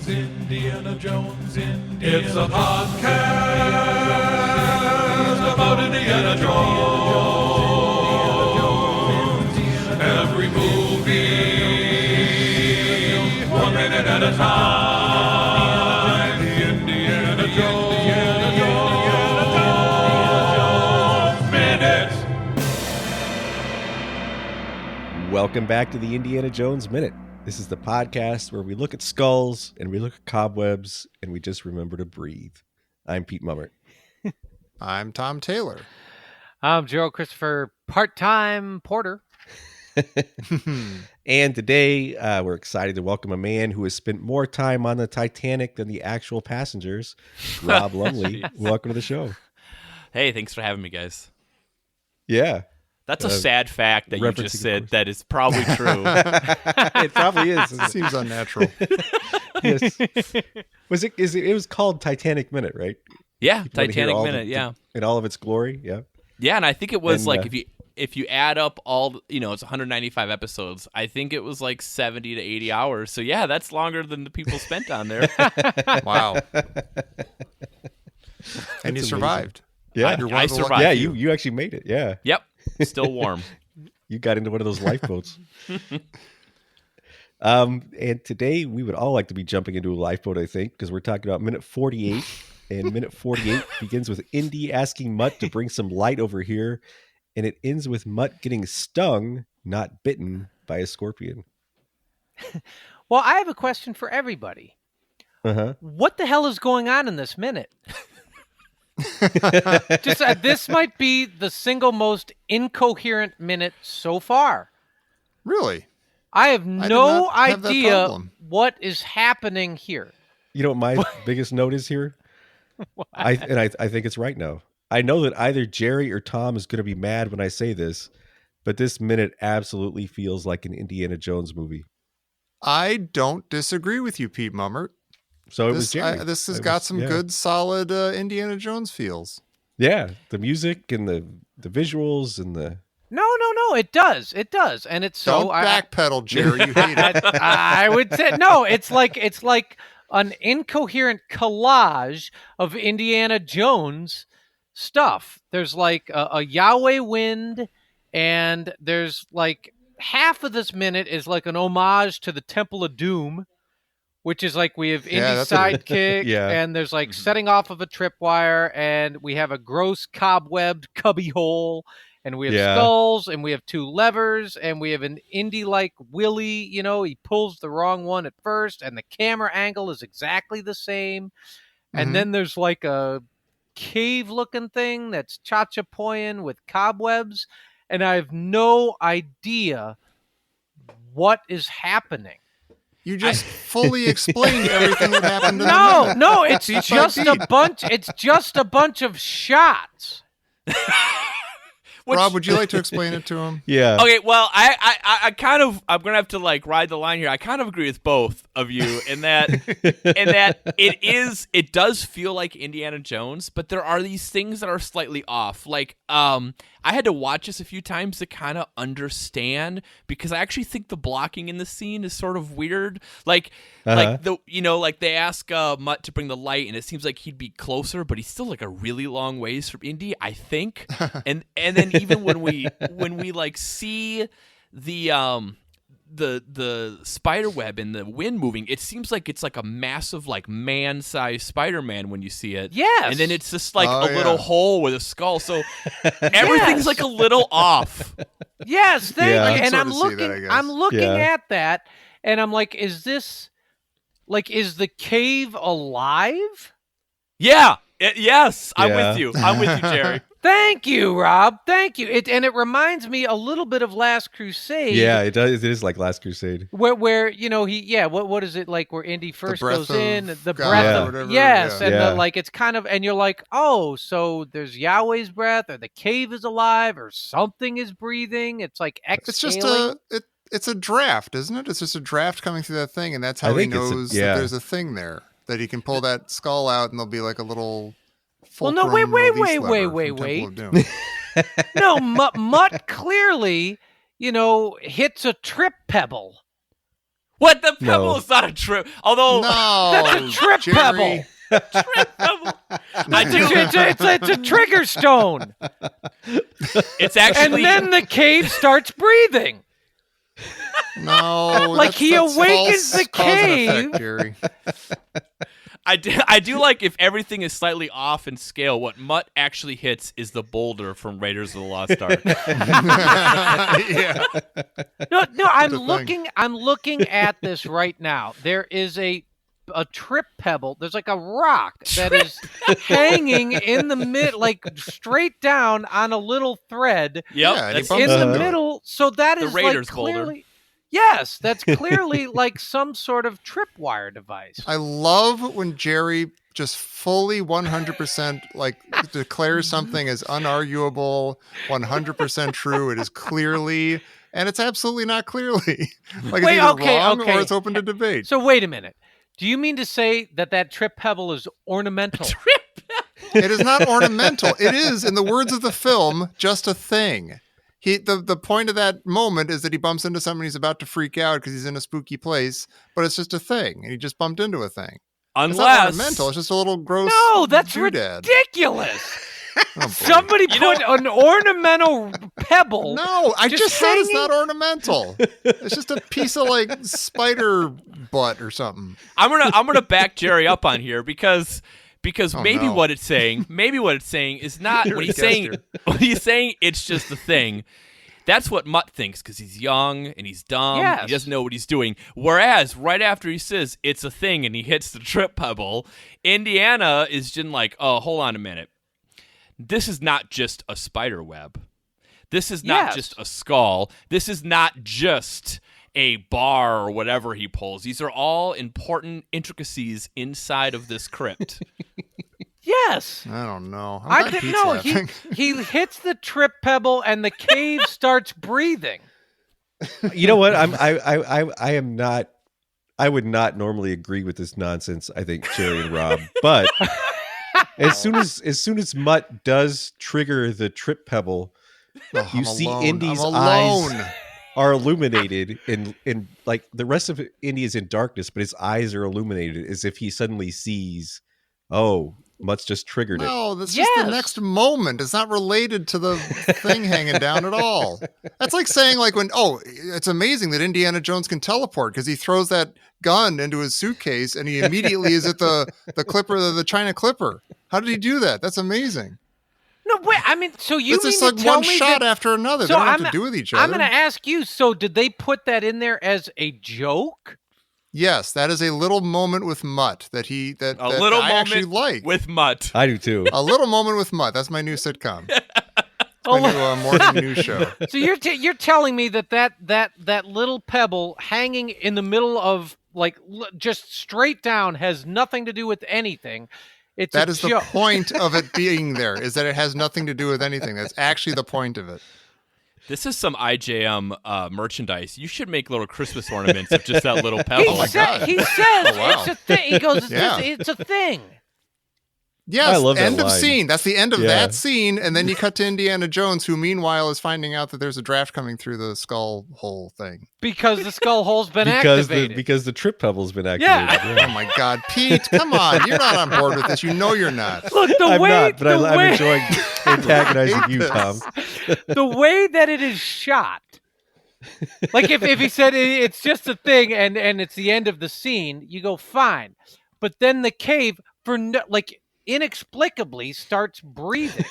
Indiana Jones, It's a podcast about Indiana Jones. Every movie, 1 minute at a time. Indiana Jones Minute. Welcome back to the Indiana Jones Minute. This is the podcast where we look at skulls and we look at cobwebs and we just remember to breathe. I'm Pete Mummert. I'm Tom Taylor. I'm Gerald Christopher, part-time porter. And today we're excited to welcome a man who has spent more time on the Titanic than the actual passengers, Rob Lumley. Welcome to the show. Hey, thanks for having me, guys. Yeah. That's a sad fact that you just said that is probably true. It probably is. It seems unnatural. Yes. It was called Titanic Minute, right? Yeah, Titanic Minute, yeah. In all of its glory, yeah. Yeah, and I think it was if you add up all, it's 195 episodes. I think it was like 70 to 80 hours. So yeah, that's longer than the people spent on there. Wow. And you survived. Yeah, I survived. Yeah, you actually made it. Yeah. Yep. Still warm. You got into one of those lifeboats. And today we would all like to be jumping into a lifeboat, I think, because we're talking about minute 48. And minute 48 begins with Indy asking Mutt to bring some light over here. And it ends with Mutt getting stung, not bitten, by a scorpion. Well, I have a question for everybody. Uh-huh. What the hell is going on in this minute? This might be the single most incoherent minute so far. Really? I have no have idea what is happening here. You know what my biggest note is here? I think it's right now. I know that either Jerry or Tom is going to be mad when I say this, but this minute absolutely feels like an Indiana Jones movie. I don't disagree with you, Pete Mummert. So it was Jerry. This has got some good, solid Indiana Jones feels. Yeah, the music and the visuals and the... No, it does. It does. And it's so... Don't backpedal, Jerry. You hate it. I would say, no, it's like an incoherent collage of Indiana Jones stuff. There's like a Yahweh wind, and there's like half of this minute is like an homage to the Temple of Doom, which is like we have Indy's sidekick, and there's like setting off of a tripwire, and we have a gross cobwebbed cubby hole, and we have skulls, and we have two levers, and we have an Indy-like Willie, he pulls the wrong one at first, and the camera angle is exactly the same. And then there's like a cave-looking thing that's chachapoyan with cobwebs, and I have no idea what is happening. You just fully explained everything that happened in the minute. No, it's just a bunch. It's just a bunch of shots. Rob, would you like to explain it to him? Yeah. Okay, well, I'm going to have to like ride the line here. I kind of agree with both of you in that it does feel like Indiana Jones, but there are these things that are slightly off. Like, I had to watch this a few times to kind of understand, because I actually think the blocking in the scene is sort of weird. Like they ask Mutt to bring the light, and it seems like he'd be closer, but he's still like a really long ways from Indy, I think. and then even when we like see the spider web and the wind moving, it seems like it's like a massive like man-sized Spider-Man when you see it. Yes. And then it's just like little hole with a skull. So everything's like a little off. Yes, thank you. And I'm looking at at that, and I'm like, is this is the cave alive? Yeah. Yes, I'm with you. I'm with you, Jerry. Thank you, Rob. Thank you. It reminds me a little bit of Last Crusade. Yeah, it does. It is like Last Crusade. Where what is it like where Indy first goes in, the God, breath of whatever, and it's kind of, and you're like, oh, so there's Yahweh's breath, or the cave is alive, or something is breathing. It's like exhaling. It's a draft, isn't it? It's just a draft coming through that thing, and that's how he knows that there's a thing there, that he can pull that skull out, and there'll be like a little. Well, no, wait. No, Mutt clearly, hits a trip pebble. What? The pebble No. is not a trip. Although No, That's a trip Jerry. pebble. I do. It's a trigger stone. It's And actually. then the cave starts breathing. No, Like, that's- he that's awakens false the cause and cave. effect, Jerry. I do like if everything is slightly off in scale. What Mutt actually hits is the boulder from Raiders of the Lost Ark. Yeah. No, I'm the thing. looking at this right now. There is a trip pebble. There's like a rock that is hanging in the mid, like straight down on a little thread Yep, Yeah, and he that's bumps in the into it. middle. So that The is Raiders like boulder. clearly. Yes, that's clearly like some sort of tripwire device. I love when Jerry just fully 100% like declares something as unarguable, 100% true. It is clearly, and it's absolutely not clearly. Like, Wait, it's either okay, wrong okay. or it's open to debate. So wait a minute. Do you mean to say that trip pebble is ornamental? It is not ornamental. It is, in the words of the film, just a thing. The point of that moment is that he bumps into something, he's about to freak out because he's in a spooky place, but it's just a thing, and he just bumped into a thing. It's not ornamental. It's just a little gross. No, that's doodad. ridiculous. Oh, boy. Somebody put an ornamental pebble. No, I just just said it's hanging- not ornamental. It's just a piece of like spider butt or something. I'm gonna back Jerry up on here because maybe no. what it's saying is not You when he's already saying guessed when he's saying it's just a thing. That's what Mutt thinks because he's young and he's dumb. Yes. He doesn't know what he's doing. Whereas right after he says it's a thing and he hits the trip pebble, Indiana is just like, oh, hold on a minute. This is not just a spider web. This is not Yes. just a skull. This is not just a bar or whatever he pulls. These are all important intricacies inside of this crypt. Yes. I don't know. I'm I glad didn't Pete's know. laughing. He hits the trip pebble and the cave starts breathing. You know what? I am not. I would not normally agree with this nonsense. I think Jerry and Rob, but as soon as Mutt does trigger the trip pebble, Oh, you I'm see alone. Indy's I'm eyes alone. are illuminated, and like the rest of Indy is in darkness, but his eyes are illuminated as if he suddenly sees, oh, Mutt's just triggered it. No, that's just Yes. the next moment. It's not related to the thing hanging down at all. That's like saying, like, it's amazing that Indiana Jones can teleport because he throws that gun into his suitcase and he immediately is at the clipper, the China Clipper. How did he do that? That's amazing. No, wait. I mean, so you It's mean just to like tell one me shot that, after another. So They don't have I'm- to do with each I'm other. going to ask you. So did they put that in there as a joke? Yes, that is a little moment with Mutt that A little I actually moment like. with Mutt. I do too. A little moment with Mutt. That's my new sitcom. Oh, My new morning news show. So you're telling me that little pebble hanging in the middle of like just straight down has nothing to do with anything. It's That a is the joke. point of it being there, is that it has nothing to do with anything. That's actually the point of it. This is some IJM merchandise. You should make little Christmas ornaments of just that little pebble. Oh my God. He says Oh, wow. it's a thing. He goes, Yeah. it's a thing. Yes, I love that end of line. scene. That's the end of Yeah. that scene. And then you cut to Indiana Jones, who meanwhile is finding out that there's a draft coming through the skull hole thing. Because the skull hole's been because activated. the trip pebble's been Yeah. activated. Oh my God, Pete, come on. You're not on board with this. You know you're not. Look, the I'm way not, but the I'm way enjoying antagonizing hate you, this. Tom. the way that it is shot. Like if he said it's just a thing and it's the end of the scene, you go fine. But then the cave inexplicably starts breathing.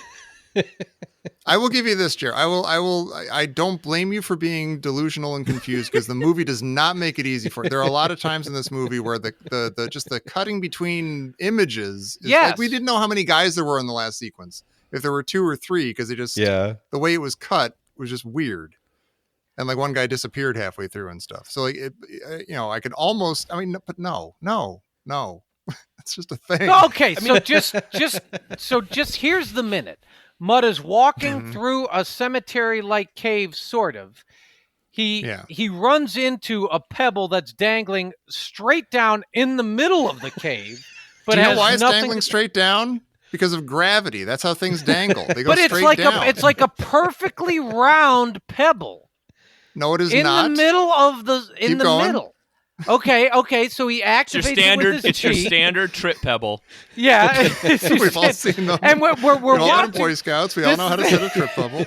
I will give you this, Jer. I don't blame you for being delusional and confused because the movie does not make it easy for you. There are a lot of times in this movie where the just the cutting between images is Yes. like we didn't know how many guys there were in the last sequence. If there were 2 or 3, because it just Yeah. the way it was cut was just weird. And like one guy disappeared halfway through and stuff. So like I could almost but no. It's just a thing. Okay, so just here's the minute. Mutt is walking through a cemetery-like cave, sort of. He runs into a pebble that's dangling straight down in the middle of the cave. But Do you know has why it's nothing dangling to- straight down? Because of gravity. That's how things dangle. They go But straight it's like down. it's like a perfectly round pebble No, it is in not. the middle of the Keep going. middle. Okay. So he activates It's your standard. it with his It's your cheek. standard trip pebble. Yeah, We've all seen them. and we're We've all been watching. Boy Scouts. We all know how to set a trip bubble.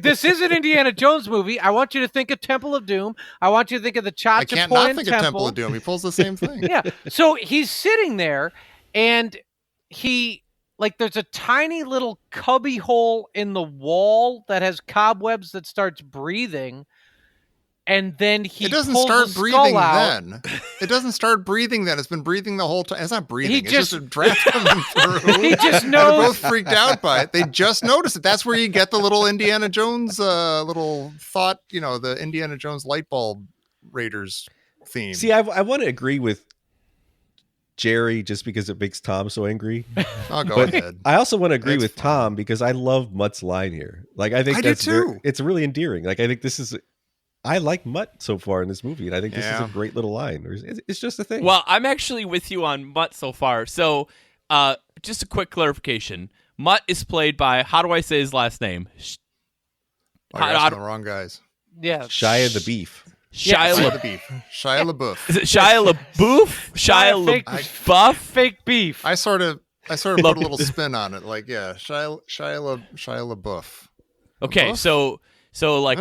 This is an Indiana Jones movie. I want you to think of Temple of Doom. I want you to think of the I can't Chachapoyan not think Temple. of Temple of Doom. He pulls the same thing. Yeah. So he's sitting there, and there's a tiny little cubby hole in the wall that has cobwebs that starts breathing, and then he It doesn't pulls start the breathing skull out. then. It doesn't start breathing then. It's been breathing the whole time. It's not breathing. It's just- just a draft coming through. He just And they're knows. both freaked out by it. They just noticed it. That's where you get the little Indiana Jones little thought, the Indiana Jones light bulb Raiders theme. See, I want to agree with Jerry just because it makes Tom so angry. I'll go But ahead. I also want to agree It's with fine. Tom because I love Mutt's line here. Like, I think I do that's too. it's really endearing. Like, I think I like Mutt so far in this movie, and I think this is Yeah. a great little line. It's just a thing. Well, I'm actually with you on Mutt so far. So, just a quick clarification. Mutt is played by, how do I say his last name? You're asking the wrong guys. Yeah. Shia the Beef. Shia Shia La- the Beef. Shia LaBeouf. Is it Shia LaBeouf? Shia Fake- LaBeouf? Fake beef. I sort of put a little spin on it. Like, yeah, Shia LaBeouf. Okay, LaBeouf? so like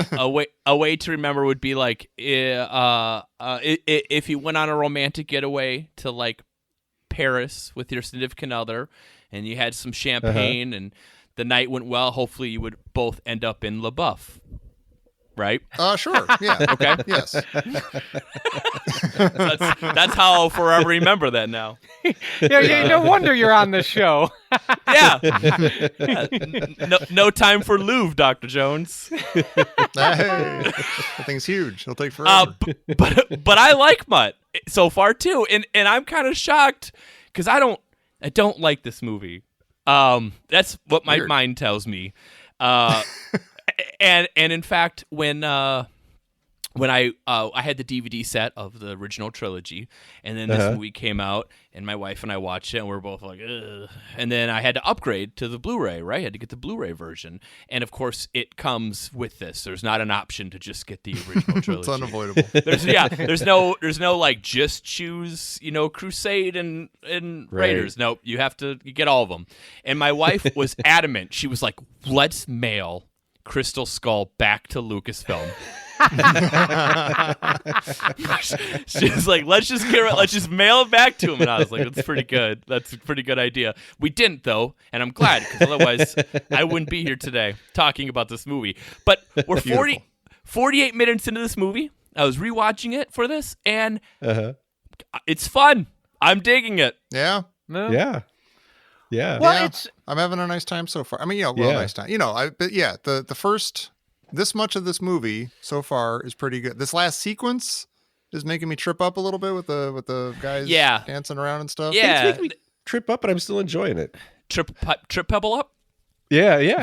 a way to remember would be like if you went on a romantic getaway to like Paris with your significant other, and you had some champagne and the night went well. Hopefully, you would both end up in LaBeouf, right? Sure. Yeah. Okay. Yes. That's how I'll forever remember that now. Yeah, no wonder you're on this show. Yeah. No time for Louvre, Dr. Jones. Hey, that thing's huge. It'll take forever. But I like Mutt so far too, and I'm kind of shocked because I don't like this movie. That's what my Weird. mind tells me. And in fact, when I had the DVD set of the original trilogy, and then this movie came out, and my wife and I watched it, and we were both like, ugh. And then I had to upgrade to the Blu-ray, right? I had to get the Blu-ray version, and of course, it comes with this. There's not an option to just get the original trilogy. It's unavoidable. There's no like just choose, Crusade and Raiders. Nope, you get all of them. And my wife was adamant. She was like, let's mail Crystal Skull back to Lucasfilm. She was like, let's just mail it back to him. And I was like, that's pretty good. That's a pretty good idea. We didn't though, and I'm glad because otherwise I wouldn't be here today talking about this movie. But we're 48 minutes into this movie. I was rewatching it for this, and it's fun. I'm digging it. Yeah. No? Yeah. Yeah. Well, Yeah. I'm having a nice time so far. I mean, nice time. The first this much of this movie so far is pretty good. This last sequence is making me trip up a little bit with the guys dancing around and stuff. Yeah. It's making me trip up, but I'm still enjoying it. Trip Pebble up? Yeah. Yeah.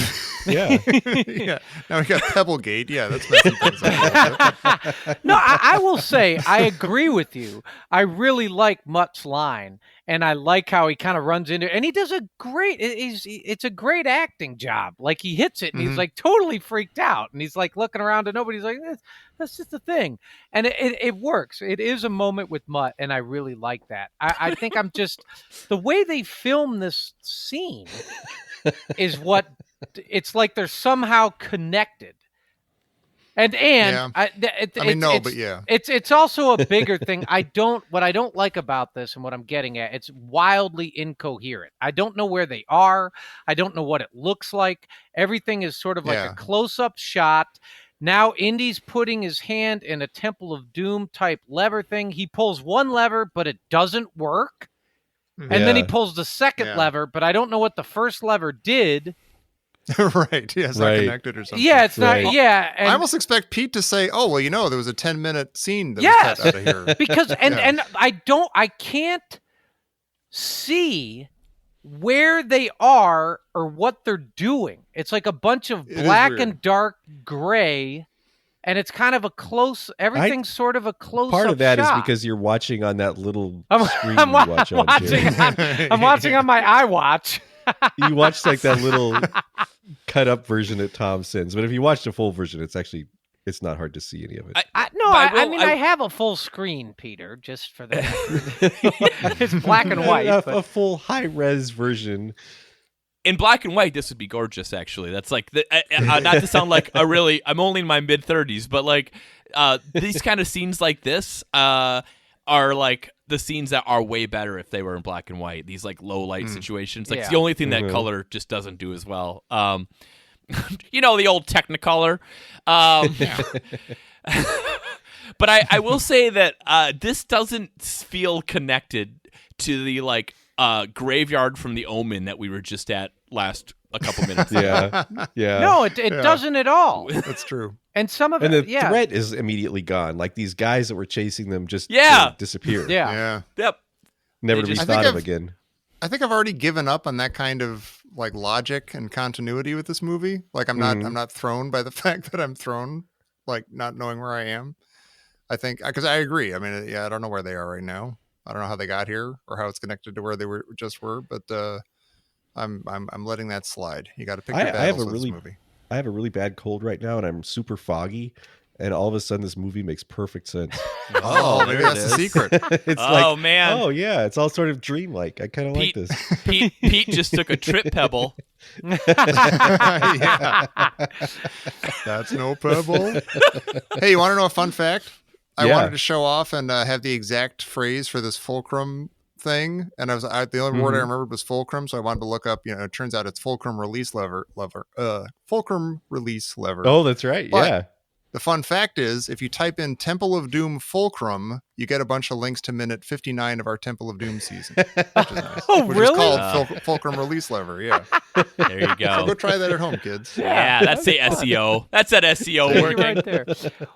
Now we got Pebblegate. Yeah, that's messing things up a little bit. No, I will say I agree with you. I really like Mutt's line, and I like how he kind of runs into, and he does a great. It's a great acting job. Like he hits it, and he's like totally freaked out, and he's like looking around, and nobody's like, that's just a thing, and it works. It is a moment with Mutt, and I really like that. I think I'm just the way they film this scene is what it's like. They're somehow connected. And Yeah. It's also a bigger thing. What I don't like about this, and what I'm getting at, it's wildly incoherent. I don't know where they are. I don't know what it looks like. Everything is sort of like a close-up shot. Now Indy's putting his hand in a Temple of Doom type lever thing. He pulls one lever, but it doesn't work. And then he pulls the second lever, but I don't know what the first lever did. Right. Yeah, it's not connected or something. Yeah, it's not. Right. Yeah. And I almost expect Pete to say, "Oh, well, there was a 10-minute scene that was cut out of here." because and I can't see where they are or what they're doing. It's like a bunch of It is black weird. and dark gray, and it's kind of a close. Everything's sort of a close. Part of that is shot. because you're watching on that little I'm screen you watch on. Jerry. I'm watching on my iWatch. You watch like that little cut up version that Tom sends, but if you watch the full version, it's actually it's not hard to see any of it. I have a full screen, Peter, just for that. It's black and white. A full high-res version. In black and white, this would be gorgeous, actually. That's like, not to sound like I'm only in my mid-30s, but like these kind of scenes like this are like the scenes that are way better if they were in black and white. These like low light situations. Like it's the only thing that color just doesn't do as well. You know, the old Technicolor. But I will say that this doesn't feel connected to the like graveyard from The Omen that we were just at a couple minutes ago. Yeah. No, it doesn't at all. That's true. And some of And it, the threat is immediately gone. Like these guys that were chasing them just disappeared. Yeah. Yep. Never to be thought of again. I think I've already given up on that kind of like logic and continuity with this movie. Like I'm not thrown by the fact that I'm thrown, like not knowing where I am. I think because I agree. I mean, I don't know where they are right now. I don't know how they got here or how it's connected to where they were, but I'm letting that slide. You got to pick your battles with this movie. I have a really bad cold right now, and I'm super foggy. And all of a sudden, this movie makes perfect sense. Maybe that's the secret. It's man. Oh yeah, it's all sort of dreamlike. I kind of like this. Pete just took a trip pebble. Yeah. That's no pebble. Hey, you want to know a fun fact? I wanted to show off and have the exact phrase for this fulcrum thing, and the only word I remembered was fulcrum, so I wanted to look up. It turns out it's fulcrum release lever. Fulcrum release lever. Oh, that's right. But yeah. The fun fact is, if you type in Temple of Doom fulcrum, you get a bunch of links to minute 59 of our Temple of Doom season, which is nice. Which is called fulcrum release lever. Yeah. There you go. So go try that at home, kids. Yeah, that's the SEO. That's that SEO working right there.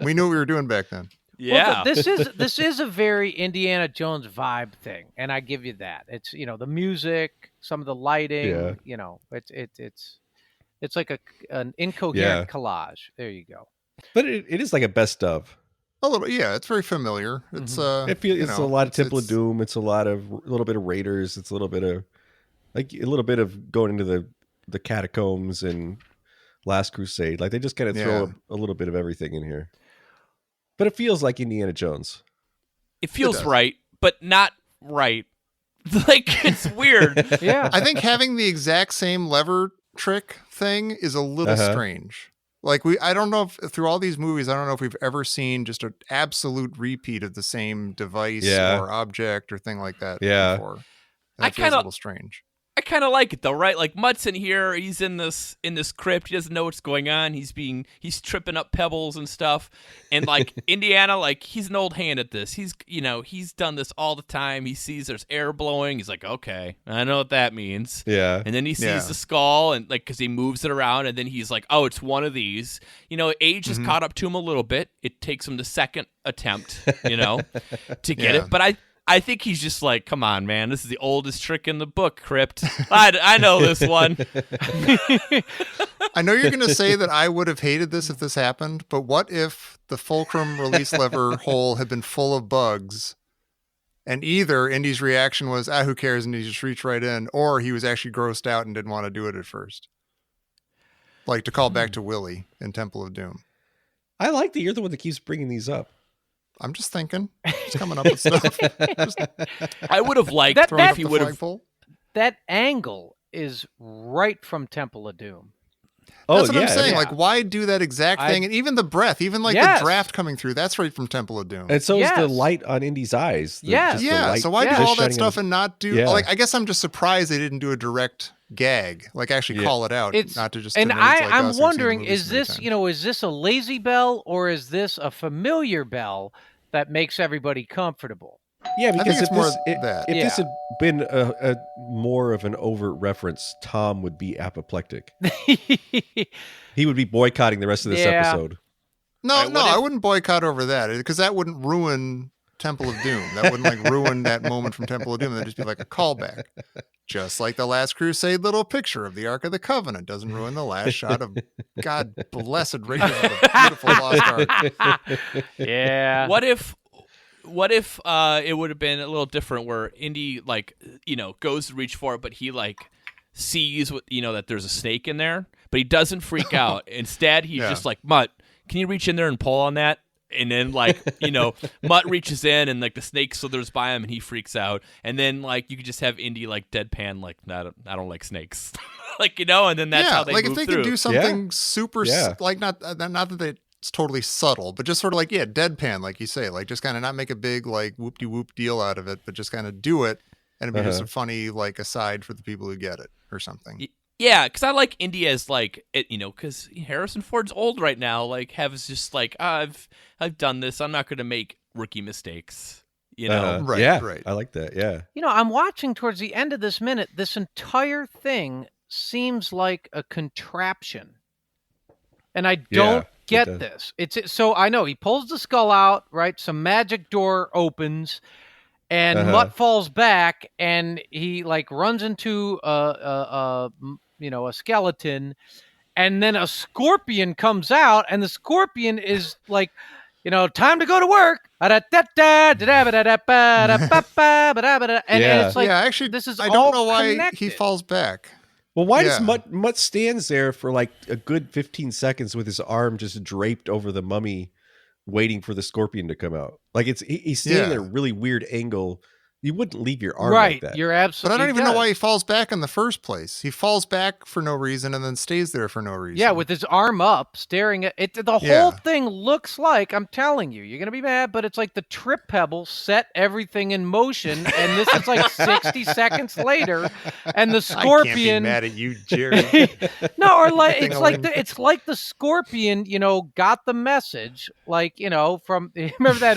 We knew what we were doing back then. Yeah. Well, this is a very Indiana Jones vibe thing, and I give you that. It's the music, some of the lighting. It's like an incoherent collage. There you go. But it is like a best of. A little, yeah. It's very familiar. It's it's a lot of Temple of Doom. It's a little bit of Raiders. It's a little bit of going into the catacombs and Last Crusade. Like they just kind of throw a little bit of everything in here. But it feels like Indiana Jones. It feels right, but not right. Like it's weird. Yeah. I think having the exact same lever trick thing is a little strange. Like I don't know if through all these movies, I don't know if we've ever seen just an absolute repeat of the same device or object or thing like that before. And it feels a little strange. I kind of like it though, right? Like Mutt's in here, he's in this crypt, he doesn't know what's going on, he's tripping up pebbles and stuff, and like Indiana, like he's an old hand at this. He's done this all the time. He sees there's air blowing, he's like, okay, I know what that means. Yeah. And then he sees the skull, and like because he moves it around, and then he's like, oh, it's one of these. Age has caught up to him a little bit. It takes him the second attempt, to get it, but I think he's just like, come on, man. This is the oldest trick in the book, Crypt. I know this one. I know you're going to say that I would have hated this if this happened, but what if the fulcrum release lever hole had been full of bugs and either Indy's reaction was, who cares, and he just reached right in, or he was actually grossed out and didn't want to do it at first? Like to call back to Willie in Temple of Doom. I like that you're the one that keeps bringing these up. I'm just thinking. Just coming up with stuff. I would have liked if he would have. That angle is right from Temple of Doom. That's what I'm saying. Like, why do that exact thing? And even the breath, even like the draft coming through, that's right from Temple of Doom. And so is the light on Indy's eyes. So why do all that stuff and not do? Like, I guess I'm just surprised they didn't do a direct gag, like actually call it out, not to just. And I'm wondering, is this a lazy bell or is this a familiar bell that makes everybody comfortable? Yeah, because if this had been a more of an overt reference, Tom would be apoplectic. He would be boycotting the rest of this episode. No, I wouldn't boycott over that because that wouldn't ruin Temple of Doom. That wouldn't ruin that moment from Temple of Doom. That'd just be like a callback. Just like the Last Crusade little picture of the Ark of the Covenant doesn't ruin the last shot of God blessed races of the beautiful lost Ark. Yeah. What if it would have been a little different where Indy goes to reach for it, but he sees that there's a snake in there, but he doesn't freak out. Instead, he's just like, Mutt, can you reach in there and pull on that? And then, like, Mutt reaches in and, like, the snake slithers by him and he freaks out. And then, like, you could just have Indy, like, deadpan, like, I don't like snakes. like, and then that's how they like move if they through. could do something super, like, not that it's totally subtle, but just sort of like, deadpan, like you say, like, just kind of not make a big, like, whoop-de-whoop deal out of it, but just kind of do it. And it'd be just a funny, like, aside for the people who get it or something. Yeah, because I like Indy as like it, because Harrison Ford's old right now. Like, has just like I've done this. I'm not going to make rookie mistakes. Right. I like that. Yeah. I'm watching towards the end of this minute. This entire thing seems like a contraption, and I don't get this. So I know he pulls the skull out, right? Some magic door opens. And Mutt falls back, and he like runs into a skeleton, and then a scorpion comes out, and the scorpion is like, time to go to work. And it's like, actually, this is I all don't know why connected. he falls back. Well, why does Mutt stands there for like a good 15 seconds with his arm just draped over the mummy, waiting for the scorpion to come out? Like he's standing at a really weird angle. You wouldn't leave your arm like that. You're absolutely. But I don't even know why he falls back in the first place. He falls back for no reason and then stays there for no reason. Yeah, with his arm up, staring at it. The whole thing looks like, I'm telling you, you're going to be mad, but it's like the trip pebble set everything in motion, and this is like 60 seconds later, and the scorpion. I can't be mad at you, Jerry. No, or like it's like the scorpion, got the message, like from remember that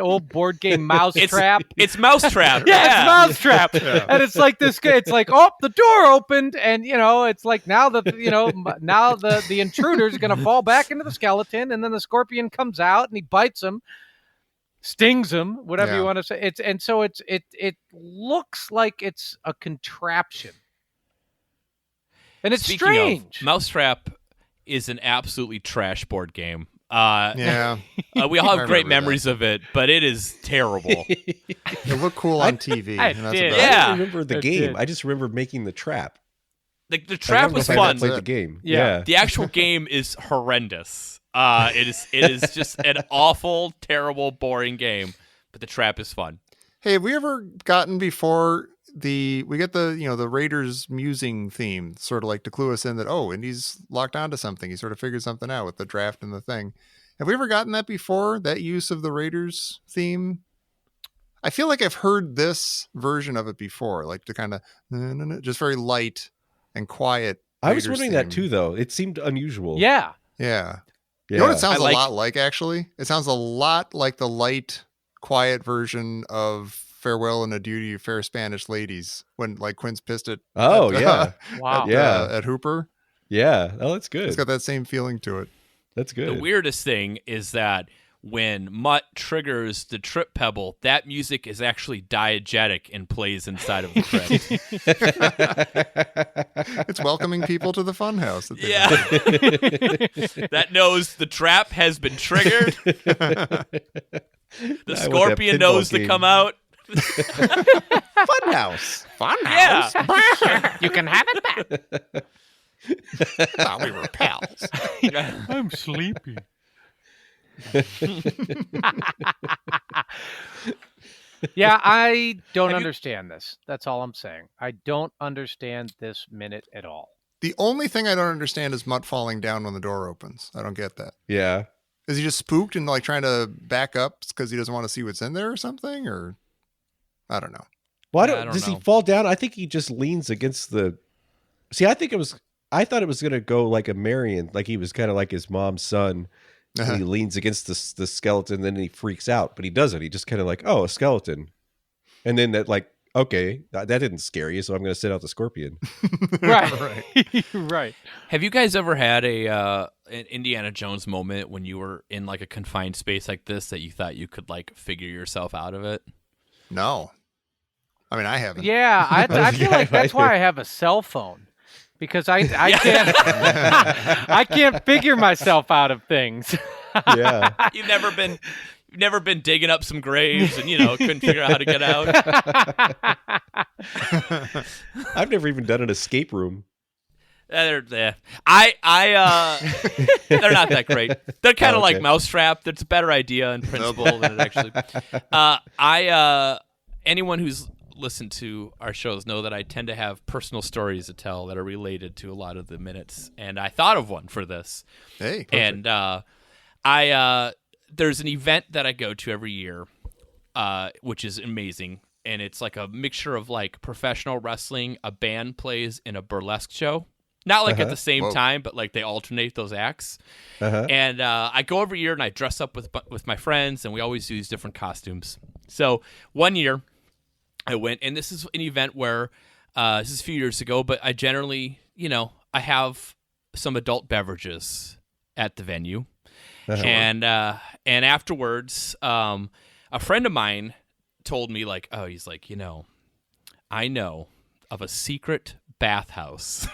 old board game Mousetrap. It's Mousetrap. Yeah, it's Mousetrap. And it's like this. It's like, the door opened, and it's like now the intruder's gonna fall back into the skeleton, and then the scorpion comes out and he bites him, stings him, whatever you want to say. It looks like it's a contraption, and it's Speaking strange. Of, Mousetrap is an absolutely trash board game. We all have great memories of it, but it is terrible. It looked cool on TV. I and that's did. about I it. don't remember the game. I just remember making the trap. The trap was fun. Played the game. Yeah. The actual game is horrendous. It is just an awful, terrible, boring game. But the trap is fun. Hey, have we ever gotten before we get the Raiders musing theme, sort of like to clue us in that, Indy's locked onto something. He sort of figured something out with the draft and the thing. Have we ever gotten that before? That use of the Raiders theme? I feel like I've heard this version of it before, like to kind of just very light and quiet. I was Raiders wondering theme. that too, though. It seemed unusual. Yeah. Yeah. You know what it sounds a lot like, actually? It sounds a lot like the light, quiet version of Farewell and Adieu to You Fair Spanish Ladies when like Quinn's pissed at Wow. at Hooper. Yeah. Oh, that's good. It's got that same feeling to it. That's good. The weirdest thing is that when Mutt triggers the trip pebble, that music is actually diegetic and plays inside of the credits. It's welcoming people to the funhouse. That knows the trap has been triggered. The scorpion knows to come out. Funhouse. Yeah. You can have it back. I thought we were pals. I'm sleepy. Yeah, I don't understand this. That's all I'm saying. I don't understand this minute at all. The only thing I don't understand is Mutt falling down when the door opens. I don't get that. Yeah. Is he just spooked and like trying to back up because he doesn't want to see what's in there or something? Or I don't know. Well, I don't does know. he fall down? I think he just leans against the. See, I thought it was going to go like a Marion, like he was kind of like his mom's son. And he leans against the skeleton, then he freaks out, but he doesn't. He just kind of like, a skeleton. And then that like, okay, that didn't scare you, so I'm going to sit out the scorpion. Right. Right. Have you guys ever had an Indiana Jones moment when you were in like a confined space like this that you thought you could like figure yourself out of it? No. I mean, I haven't. Yeah, I feel like that's why I have a cell phone. Because I can't I can't figure myself out of things. Yeah. You've never been digging up some graves and couldn't figure out how to get out. I've never even done an escape room. They're They're not that great. They're kind of like Mousetrap. That's a better idea in principle than it actually. Anyone who's listened to our shows know that I tend to have personal stories to tell that are related to a lot of the minutes, and I thought of one for this. Hey, and there's an event that I go to every year, which is amazing, and it's like a mixture of like professional wrestling, a band plays, and a burlesque show. Not like at the same time, but like they alternate those acts. And I go every year and I dress up with my friends, and we always do these different costumes. So one year I went, and this is an event where this is a few years ago, but I generally, I have some adult beverages at the venue. And afterwards, a friend of mine told me like, oh, he's like, I know of a secret bathhouse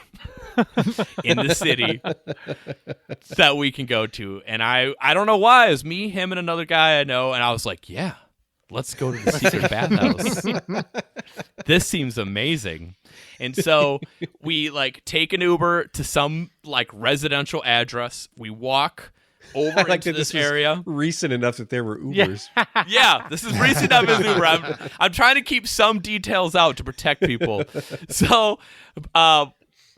in the city that we can go to. And I don't know why. It was me, him, and another guy I know. And I was like, yeah, let's go to the secret bathhouse. This seems amazing. And so we like take an Uber to some like residential address. We walk over into this area. Recent enough that there were Ubers. Yeah, this is recent enough as Uber. I'm trying to keep some details out to protect people. So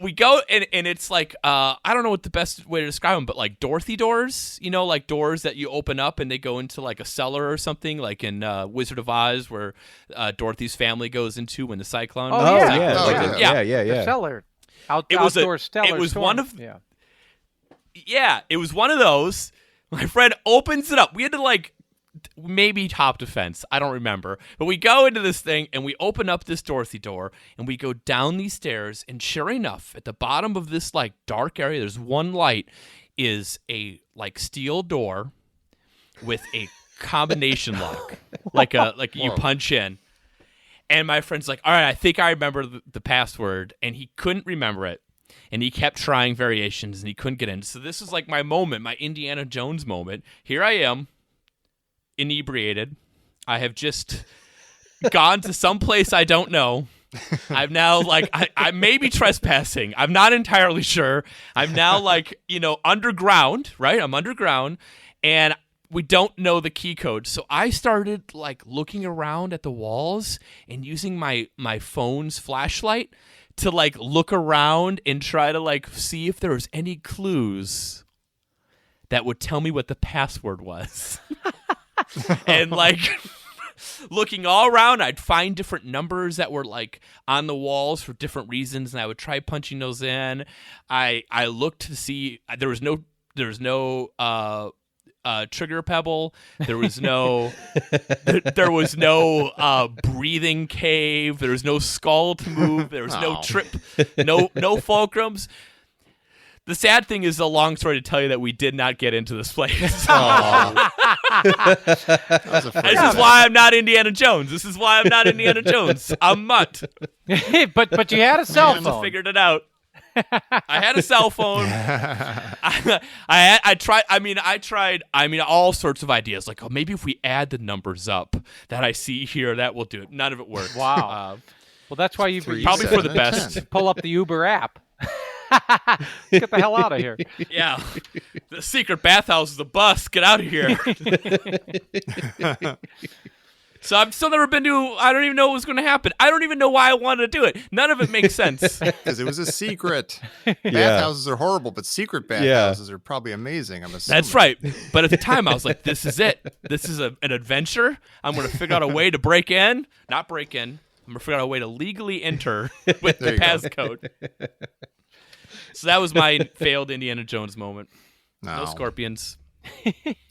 we go, and it's like, I don't know what the best way to describe them, but like Dorothy doors, like doors that you open up and they go into like a cellar or something, like in Wizard of Oz, where Dorothy's family goes into when the cyclone. Yeah. The cellar. Outdoor cellar. It was one of... Yeah, it was one of those. My friend opens it up. We had to like maybe top defense. I don't remember. But we go into this thing and we open up this Dorothy door and we go down these stairs. And sure enough, at the bottom of this like dark area, there's one light, is a like steel door with a combination lock, like you punch in. And my friend's like, all right, I think I remember the password. And he couldn't remember it. And he kept trying variations, and he couldn't get in. So this is like my moment, my Indiana Jones moment. Here I am, inebriated. I have just gone to some place I don't know. I'm now like, I may be trespassing. I'm not entirely sure. I'm now like, underground, right? I'm underground, and we don't know the key code. So I started like looking around at the walls and using my phone's flashlight to like look around and try to like see if there was any clues that would tell me what the password was. And like looking all around, I'd find different numbers that were like on the walls for different reasons, and I would try punching those in. I looked to see there was no trigger pebble. There was no breathing cave. There was no skull to move. There was no trip, no fulcrums. The sad thing is, a long story to tell you, that we did not get into this place. This is why I'm not Indiana Jones. This is why I'm not Indiana Jones. I'm Mutt. but you had a cell phone. I figured it out. I had a cell phone. I tried all sorts of ideas, like, oh, maybe if we add the numbs up that I see here, that will do it. None of it worked. Wow. Well, that's why you probably for the best. Pull up the Uber app. Get the hell out of here. Yeah. The secret bathhouse is a bust. Get out of here. So I've still never been to, I don't even know what was going to happen. I don't even know why I wanted to do it. None of it makes sense. Because it was a secret. Bathhouses are horrible, but secret bathhouses are probably amazing, I'm assuming. That's right. But at the time, I was like, this is it. This is an adventure. I'm going to figure out a way to break in. Not break in. I'm going to figure out a way to legally enter with the passcode. So that was my failed Indiana Jones moment. No scorpions.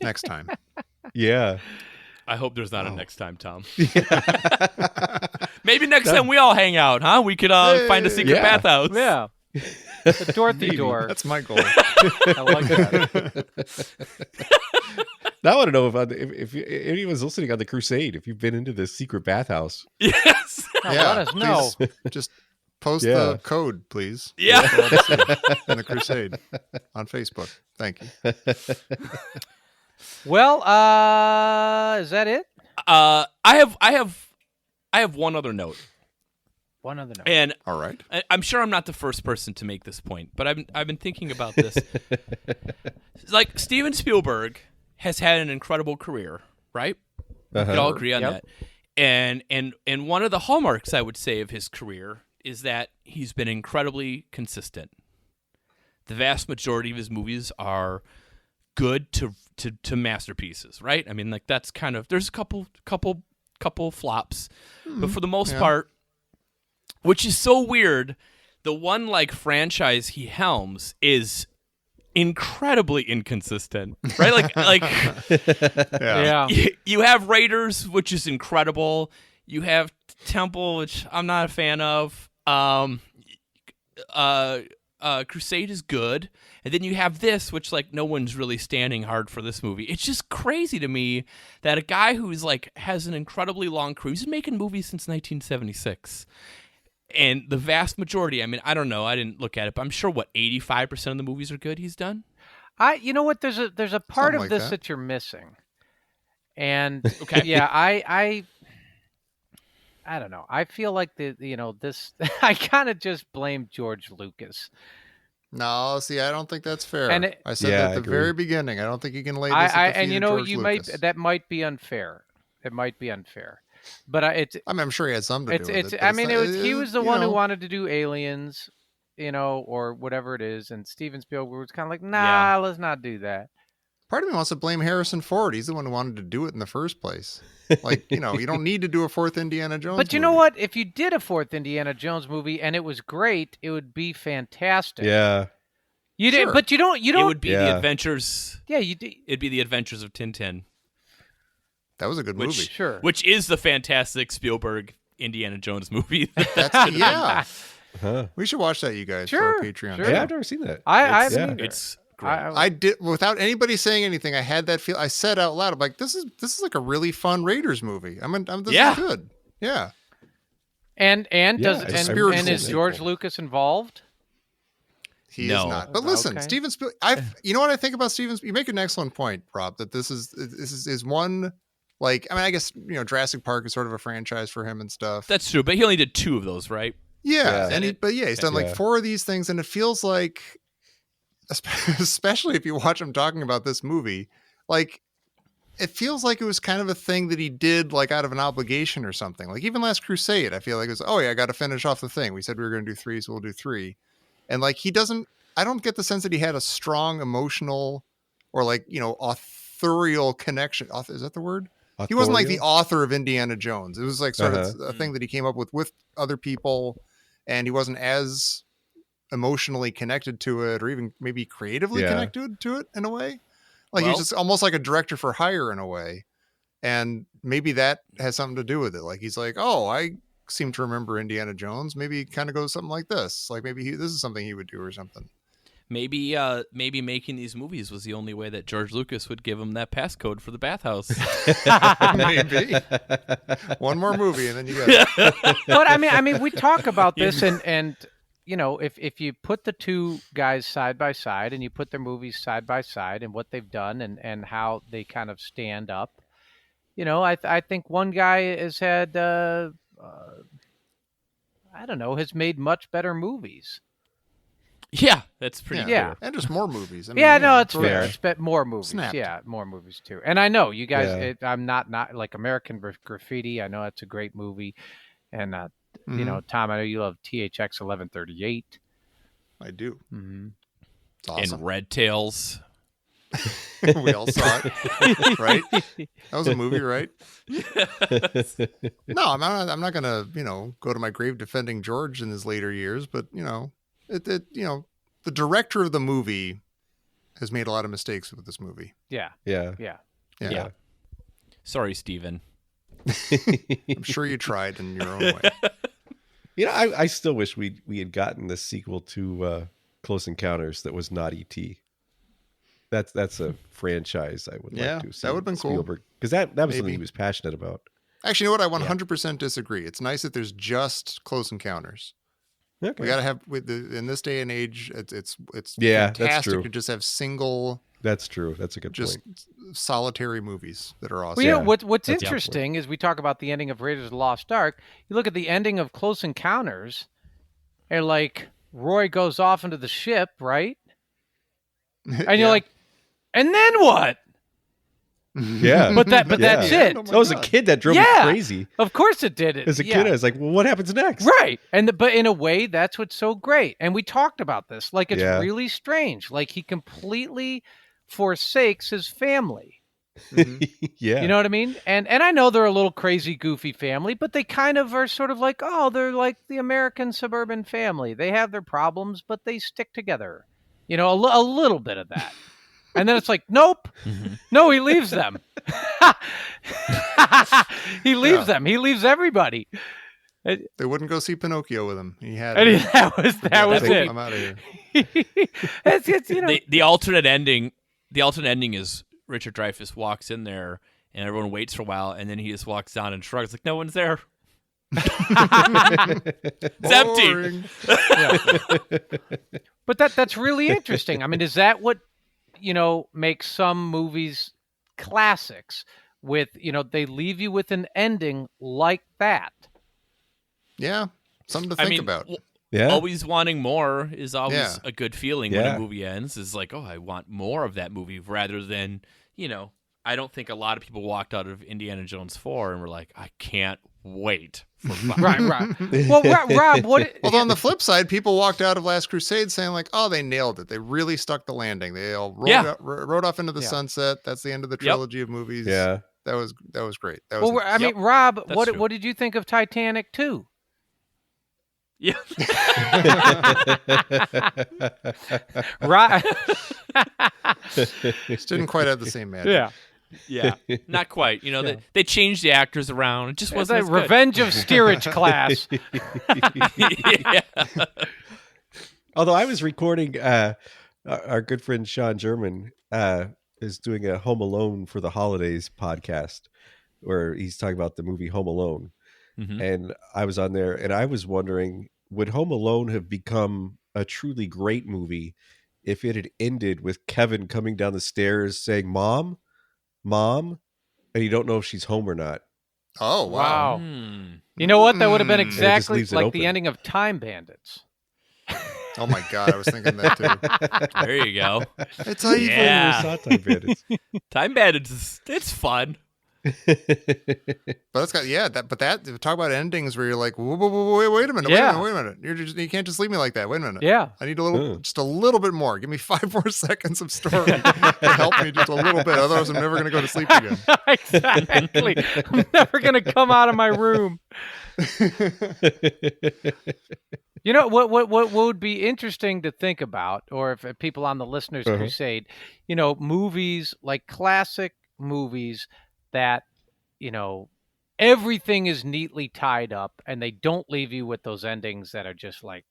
Next time. Yeah. I hope there's not a next time, Tom. Maybe next time we all hang out, huh? We could find a secret bathhouse. Yeah. The Dorothy door. That's my goal. I like that. Now I want to know if anyone's listening on the Crusade, if you've been into this secret bathhouse. Yes. Let us know. Please, just post the code, please. Yeah. In the Crusade on Facebook. Thank you. Well, is that it? I have one other note. One other note. And All right. I'm sure I'm not the first person to make this point, but I've been thinking about this. Like, Steven Spielberg has had an incredible career, right? We could all agree on that. And one of the hallmarks, I would say, of his career is that he's been incredibly consistent. The vast majority of his movies are good to masterpieces, right? I mean, like, that's kind of, there's a couple flops, but for the most part, which is so weird, the one like franchise he helms is incredibly inconsistent, right? Like Yeah. you have Raiders, which is incredible. You have Temple, which I'm not a fan of. Crusade is good, and then you have this, which like no one's really standing hard for this movie. It's just crazy to me that a guy who's like has an incredibly long career, he's been making movies since 1976, and the vast majority, I mean, I don't know, I didn't look at it, but I'm sure 85% of the movies are good he's done. You know what? There's a part Something of like this that. that you're missing, and Okay. yeah, I don't know. I feel like this. I kind of just blame George Lucas. No, see, I don't think that's fair. And it- I said Yeah, that I at the agree. very beginning. I don't think you can lay this I at the feet and you of know George you Lucas. that might be unfair. It might be unfair, but it's I mean, I'm sure he had something to it's do with it's. it. I but mean, it's he not- was the you one who know, wanted to do Aliens, or whatever it is, and Steven Spielberg was kind of like, nah, Yeah. let's not do that. Part of me wants to blame Harrison Ford. He's the one who wanted to do it in the first place. Like, you don't need to do a fourth Indiana Jones But you know movie. what? If you did a fourth Indiana Jones movie and it was great, it would be fantastic. Yeah. You did, Sure. but you don't. It would be the Yeah. adventures. Yeah, you did. It'd be the Adventures of Tintin, That was a good which movie. Sure. which is the fantastic Spielberg Indiana Jones movie. Yeah. Huh. We should watch that, you guys, for Sure, our Patreon. sure. Yeah, I've never seen that. I It's, haven't either. it's great. I did, without anybody saying anything, I had that feel. I said out loud, I'm like, this is like a really fun Raiders movie. This Yeah. is good. Yeah. and Yeah, does it's and, spiritual and is sequel. George Lucas involved? He No. is not. But listen, Okay. Steven Spielberg, you know what I think about Steven? You make an excellent point, Rob, that this is one, like, I mean, I guess, Jurassic Park is sort of a franchise for him and stuff. That's true, but he only did 2 of those, right? Yeah. Yeah. He's done like Yeah. 4 of these things, and it feels like, especially if you watch him talking about this movie, like, it feels like it was kind of a thing that he did like out of an obligation or something. Like even Last Crusade, I feel like it was, oh yeah, I got to finish off the thing. We said we were going to do 3, so we'll do 3. And like I don't get the sense that he had a strong emotional or like, authorial connection. Is that the word? He wasn't like the author of Indiana Jones. It was like sort of a thing that he came up with other people, and he wasn't as emotionally connected to it, or even maybe creatively connected to it in a way. Like Well- he's just almost like a director for hire in a way. And maybe that has something to do with it. Like he's like, oh, I seem to remember Indiana Jones. Maybe it kind of goes something like this. Like maybe this is something he would do or something. Maybe making these movies was the only way that George Lucas would give him that passcode for the bathhouse. Maybe. One more movie and then you got it. But I mean, we talk about this, and if you put the two guys side by side and you put their movies side by side and what they've done and how they kind of stand up, I think one guy has had has made much better movies. Yeah, that's pretty Yeah. clear. And just more movies. I mean, Yeah, no, it's for- fair. It's more movies. Snapped. Yeah, more movies too. And I know you guys. Yeah. I'm not like American Graffiti. I know it's a great movie, and Mhm. Tom, I know you love THX 1138. I do. Mm-hmm. It's awesome. And Red Tails. We all saw it, right? That was a movie, right? No, I'm not gonna, go to my grave defending George in his later years, but the director of the movie has made a lot of mistakes with this movie. Yeah, Yeah. yeah. Yeah. Sorry, Steven. I'm sure you tried in your own way. I still wish we had gotten the sequel to Close Encounters that was not E.T. That's a franchise I would Yeah, like to see. that would've been cool. Spielberg, because that was something Maybe. he was passionate about. Actually, you know what? I 100% disagree. It's nice that there's just Close Encounters. Okay. We got to have in this day and age. It's Yeah, that's fantastic true. to just have single, That's true. That's a good just point. solitary movies that are awesome. Well, you know, Yeah, what's that's a good interesting is we talk about the ending of Raiders of the Lost Ark. You look at the ending of Close Encounters, and like Roy goes off into the ship, right? And you're like, and then what? Yeah. But that's Yeah. it. Oh my That was a God. kid that drove Yeah. me crazy. Of course it did. As a kid, I was like, well, what happens next? Right. But in a way, that's what's so great. And we talked about this. Like, it's Yeah. really strange. Like, he completely forsakes his family. Yeah. You know what I mean? And I know they're a little crazy, goofy family, but they kind of are sort of like, oh, they're like the American suburban family. They have their problems, but they stick together. You know, a little bit of that. And then it's like, nope. No, he leaves them. He leaves them. He leaves everybody. They wouldn't go see Pinocchio with him. He had. And that was it. I'm out of here. It's you know. The alternate ending. The alternate ending is Richard Dreyfuss walks in there and everyone waits for a while, and then he just walks down and shrugs like no one's there. It's empty. Boring. But that's really interesting. I mean, is that what makes some movies classics? With they leave you with an ending like that. Yeah, something to think about. Yeah. Always wanting more is always Yeah. a good feeling when Yeah. a movie ends. Is like, oh, I want more of that movie, rather than I don't think a lot of people walked out of Indiana Jones 4 and were like, I can't wait for 5. Right. Well, Rob, what? Although on the flip side, people walked out of Last Crusade saying like, "Oh, they nailed it. They really stuck the landing. They all rode off into the sunset. That's the end of the trilogy of movies. Yeah. That was great. That was Well, I mean, Rob, That's what true. did you think of Titanic 2? Yeah. Right. just didn't quite have the same magic. Yeah, not quite. They changed the actors around. It just It's wasn't a as good. Revenge of Steerage class. Yeah. Although I was recording, our good friend Sean German is doing a Home Alone for the Holidays podcast where he's talking about the movie Home Alone. Mhm. And I was on there and I was wondering, would Home Alone have become a truly great movie if it had ended with Kevin coming down the stairs saying, Mom, and you don't know if she's home or not? Oh wow. Wow. Hmm. You know what? That would have been And it just exactly leaves it like open. the ending of Time Bandits. Oh my God, I was thinking that too. There you go. It's how you Yeah. We saw Time Bandits. Time Bandits, it's fun. But that's got talk about endings where you're like, wait a minute, Yeah. wait a minute. You can't just leave me like that. Wait a minute. Yeah. I need just a little bit more. Give me 5 more seconds of story to help me just a little bit. Otherwise, I'm never going to go to sleep again. Exactly. I'm never going to come out of my room. You know what would be interesting to think about, or if people on the Listeners Crusade, movies like classic movies that everything is neatly tied up, and they don't leave you with those endings that are just like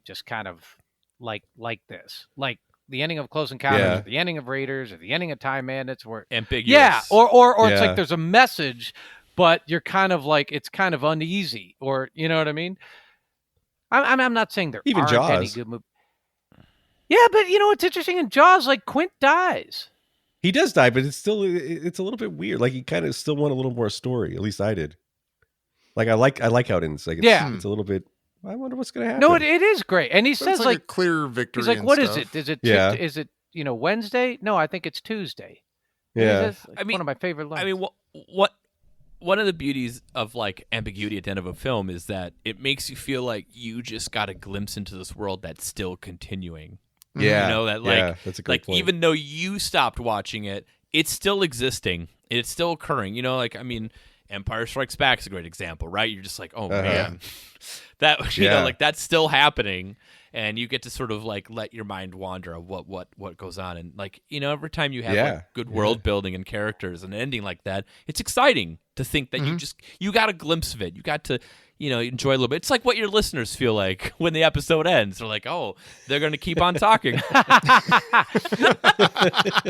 just kind of like this, like the ending of Close Encounters, Yeah. or the ending of Raiders, or the ending of Time Bandits, where Ambiguous. yeah, or it's Yeah. like there's a message, but you're kind of like it's kind of uneasy, or you know what I mean. I'm not saying there Even aren't any Jaws. good movies. Yeah, but it's interesting in Jaws, like Quint dies. He does die, but it's still it's a little bit weird. Like, you kind of still want a little more story. At least I did. Like, I like how it ends. Like, Yeah. it's a little bit. I wonder what's going to happen. No, it is great, and he But says it's like a clear victory. he's like, and what is stuff. it? Is it Yeah. is it Wednesday? No, I think it's Tuesday. Yeah. It's like one of my favorite lines. I mean, what one of the beauties of like ambiguity at the end of a film is that it makes you feel like you just got a glimpse into this world that's still continuing. Yeah. That like, Yeah, that's a great like point. even though you stopped watching it, it's still existing. It's still occurring. I mean, Empire Strikes Back is a great example, right? You're just like, oh man, that Yeah. like that's still happening, and you get to sort of like let your mind wander of what goes on, and like every time you have like, good world building and characters and an ending like that, it's exciting. to think that you got a glimpse of it. You got to, enjoy a little bit. It's like what your listeners feel like when the episode ends. They're like, oh, they're going to keep on talking. Well,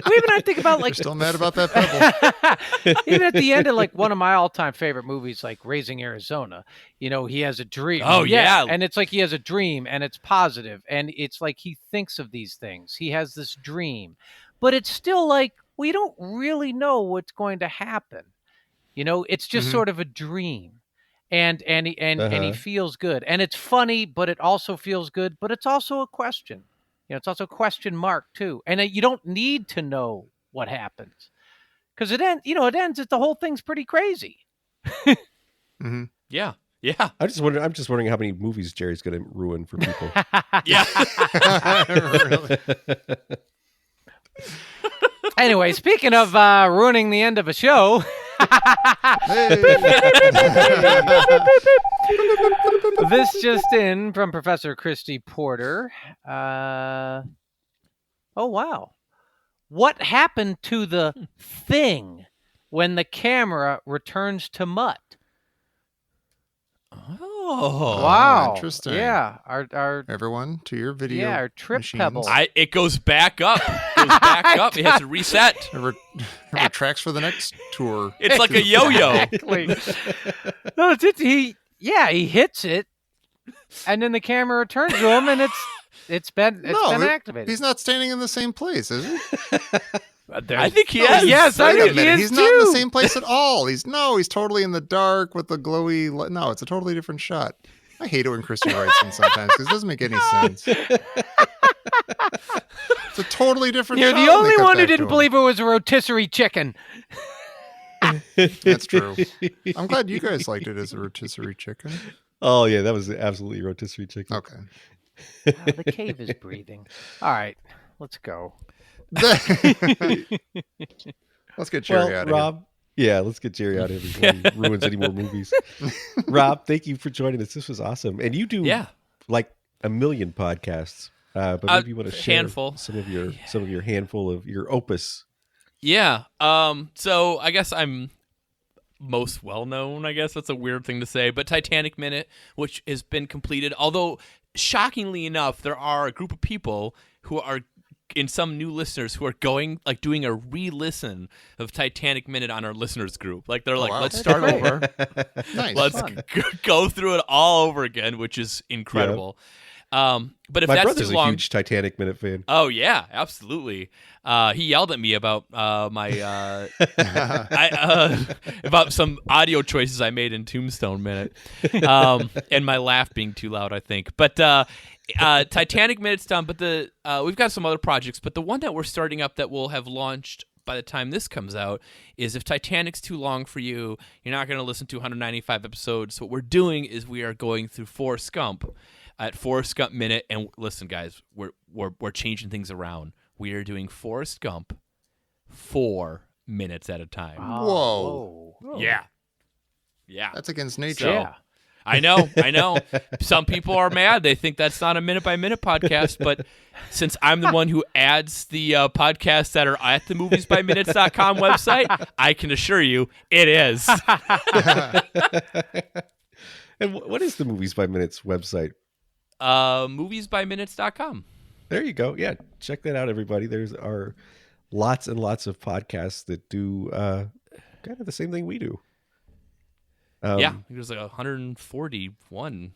even I think about like Still mad about that Pebble. even at the end of like one of my all-time favorite movies, like Raising Arizona, he has a dream. Oh, yeah. And it's like he has a dream and it's positive and it's like he thinks of these things. He has this dream, but it's still like we don't really know what's going to happen. It's just sort of a dream. And he feels good. And it's funny, but it also feels good, but it's also a question. It's also a question mark too. And you don't need to know what happens. Because it ends the whole thing's pretty crazy. Yeah. I'm just wondering how many movies Jerry's going to ruin for people. Yeah. Really? Anyway, speaking of ruining the end of a show, this just in from Professor Christy Porter. Oh, wow. What happened to the thing when the camera returns to Mutt? Oh. Wow. Interesting. Yeah. Our Everyone to your video. our trip machines. pebble. It goes back up. It has to reset. It retracts for the next tour. It's like a yo-yo. Exactly. No, he hits it, and then the camera returns to him, and it's been activated. He's not standing in the same place, is he? I think he is. Yes, I Wait a think he minute. is He's too. not in the same place at all. He's totally in the dark with the glowy. No, it's a totally different shot. I hate it when Christy writes in sometimes because it doesn't make any sense. It's a totally different You're shot. the when they only cut one who back to didn't him. believe it was a rotisserie chicken. That's true. I'm glad you guys liked it as a rotisserie chicken. Oh yeah, that was absolutely rotisserie chicken. Okay. Wow, the cave is breathing. All right, let's go. Let's get Jerry out of Rob. Yeah, let's get Jerry out of here before he ruins any more movies. Rob, thank you for joining us. This was awesome. And you do like a million podcasts, but maybe you want to share handful. some of your handful of your opus. Yeah. So I guess I'm most well known. I guess that's a weird thing to say, but Titanic Minute, which has been completed. Although shockingly enough, there are a group of people who are, in some new listeners, who are doing a re-listen of Titanic Minute on our listeners group. Like they're like, wow. let's start That's over. Nice. Let's go through it all over again, which is incredible. But if My that's brother's too long, a huge Titanic Minute fan. oh yeah, absolutely. He yelled at me about my about some audio choices I made in Tombstone Minute, and my laugh being too loud, I think. But Titanic Minute's done, but we've got some other projects. But the one that we're starting up that will have launched by the time this comes out is if Titanic's too long for you, you're not going to listen to 195 episodes. What we're doing is we are going through Forrest Gump at Forrest Gump Minute. And listen, guys, we're changing things around. We are doing Forrest Gump 4 minutes at a time. Whoa. Yeah. That's against nature. So, Yeah. I know. Some people are mad. They think that's not a minute-by-minute podcast, but since I'm the one who adds the podcasts that are at the moviesbyminutes.com website, I can assure you it is. And what is the Movies by Minutes website? Moviesbyminutes.com. There you go. Yeah, check that out, everybody. There's lots and lots of podcasts that do kind of the same thing we do. Yeah, there's like 141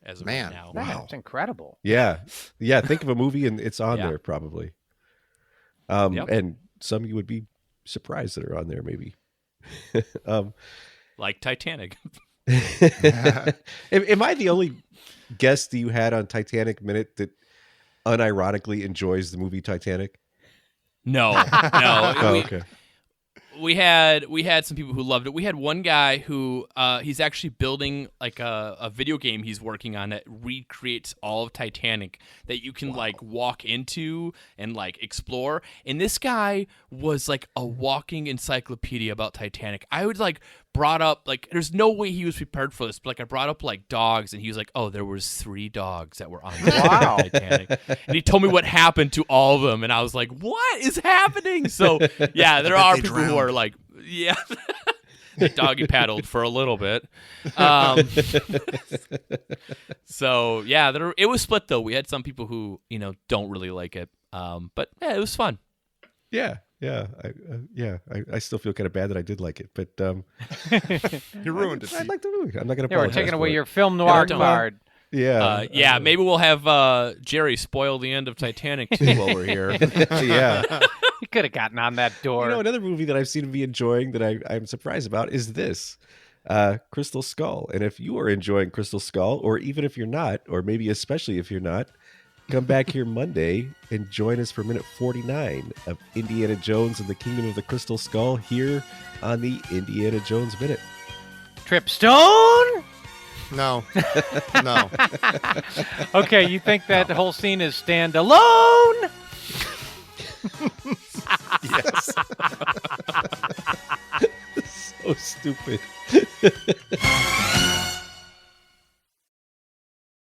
as of Man, right now. wow. That's incredible. Yeah. Think of a movie and it's on Yeah. there probably. Yep. And some you would be surprised that are on there maybe. Like Titanic. Am I the only guest that you had on Titanic Minute that unironically enjoys the movie Titanic? No. Oh, okay. We had some people who loved it. We had one guy who he's actually building like a video game he's working on that recreates all of Titanic that you can like walk into and like explore. And this guy was like a walking encyclopedia about Titanic. I would like brought up like there's no way he was prepared for this, but like I brought up like dogs and he was like, oh, there was 3 dogs that were on the Titanic. And he told me what happened to all of them and I was like, what is happening? So yeah, there are they people who drowned. are like, yeah. doggy paddled for a little bit. So yeah, it was split though. We had some people who don't really like it, but yeah, it was fun. Yeah. I still feel kind of bad that I did like it, but You ruined it. I like the movie. I'm not going to. Yeah, we're taking away your film noir card. Yeah. Maybe we'll have Jerry spoil the end of Titanic too while we're here. Yeah. You could have gotten on that door. Another movie that I've seen him be enjoying that I'm surprised about is this, Crystal Skull. And if you are enjoying Crystal Skull, or even if you're not, or maybe especially if you're not, come back here Monday and join us for minute 49 of Indiana Jones and the Kingdom of the Crystal Skull here on the Indiana Jones Minute. Tripstone? No. No. Okay, you think that whole scene is standalone? Yes. So stupid.